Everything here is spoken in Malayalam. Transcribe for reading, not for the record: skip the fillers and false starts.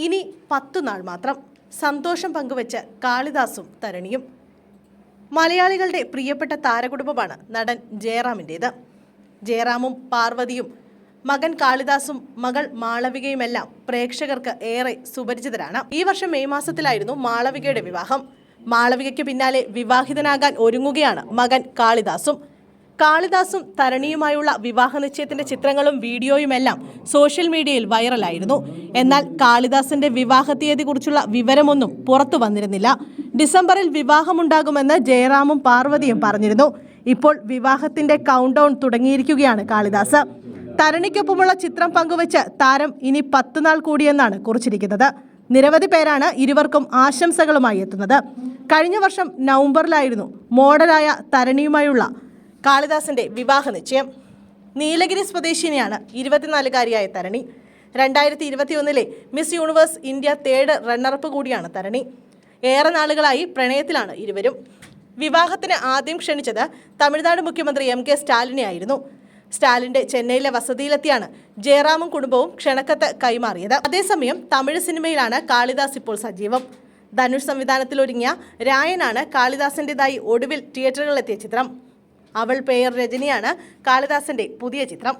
ഇനി 10 നാൾ മാത്രം. സന്തോഷം പങ്കുവെച്ച് കാളിദാസും തരണിയും. മലയാളികളുടെ പ്രിയപ്പെട്ട താരകുടുംബമാണ് നടൻ ജയറാമിൻ്റേത്. ജയറാമും പാർവതിയും മകൻ കാളിദാസും മകൾ മാളവികയുമെല്ലാം പ്രേക്ഷകർക്ക് ഏറെ സുപരിചിതരാണ്. ഈ വർഷം മെയ് മാസത്തിലായിരുന്നു മാളവികയുടെ വിവാഹം. മാളവികയ്ക്ക് പിന്നാലെ വിവാഹിതനാകാൻ ഒരുങ്ങുകയാണ് മകൻ കാളിദാസും. കാളിദാസും തരണിയുമായുള്ള വിവാഹ നിശ്ചയത്തിന്റെ ചിത്രങ്ങളും വീഡിയോയുമെല്ലാം സോഷ്യൽ മീഡിയയിൽ വൈറലായിരുന്നു. എന്നാൽ കാളിദാസിന്റെ വിവാഹ തീയതി കുറിച്ചുള്ള വിവരമൊന്നും പുറത്തു വന്നിരുന്നില്ല. ഡിസംബറിൽ വിവാഹമുണ്ടാകുമെന്ന് ജയറാമും പാർവതിയും പറഞ്ഞിരുന്നു. ഇപ്പോൾ വിവാഹത്തിന്റെ കൗണ്ട് ഡൗൺ തുടങ്ങിയിരിക്കുകയാണ് കാളിദാസ്. തരണിക്കൊപ്പമുള്ള ചിത്രം പങ്കുവെച്ച് താരം ഇനി 10 നാൾ കൂടിയെന്നാണ് കുറിച്ചിരിക്കുന്നത്. നിരവധി പേരാണ് ഇരുവർക്കും ആശംസകളുമായി എത്തുന്നത്. കഴിഞ്ഞ വർഷം നവംബറിലായിരുന്നു മോഡലായ തരണിയുമായുള്ള കാളിദാസിന്റെ വിവാഹ നിശ്ചയം. നീലഗിരി സ്വദേശിനിയാണ് 24-കാരിയായ തരണി. 2021 miss universe India 3rd runner-up കൂടിയാണ് തരണി. ഏറെ നാളുകളായി പ്രണയത്തിലാണ് ഇരുവരും. വിവാഹത്തിന് ആദ്യം ക്ഷണിച്ചത് തമിഴ്നാട് മുഖ്യമന്ത്രി MK സ്റ്റാലിനെ ആയിരുന്നു. സ്റ്റാലിന്റെ ചെന്നൈയിലെ വസതിയിലെത്തിയാണ് ജയറാമും കുടുംബവും ക്ഷണക്കത്ത് കൈമാറിയത്. അതേസമയം തമിഴ് സിനിമയിലാണ് കാളിദാസ് ഇപ്പോൾ സജീവം. ധനുഷ് സംവിധാനത്തിൽ ഒരുങ്ങിയ രായനാണ് കാളിദാസിൻ്റെതായി ഒടുവിൽ തിയേറ്ററുകളിലെത്തിയ ചിത്രം. അവൾ പേർ രജനിയാണ് കാളിദാസിന്റെ പുതിയ ചിത്രം.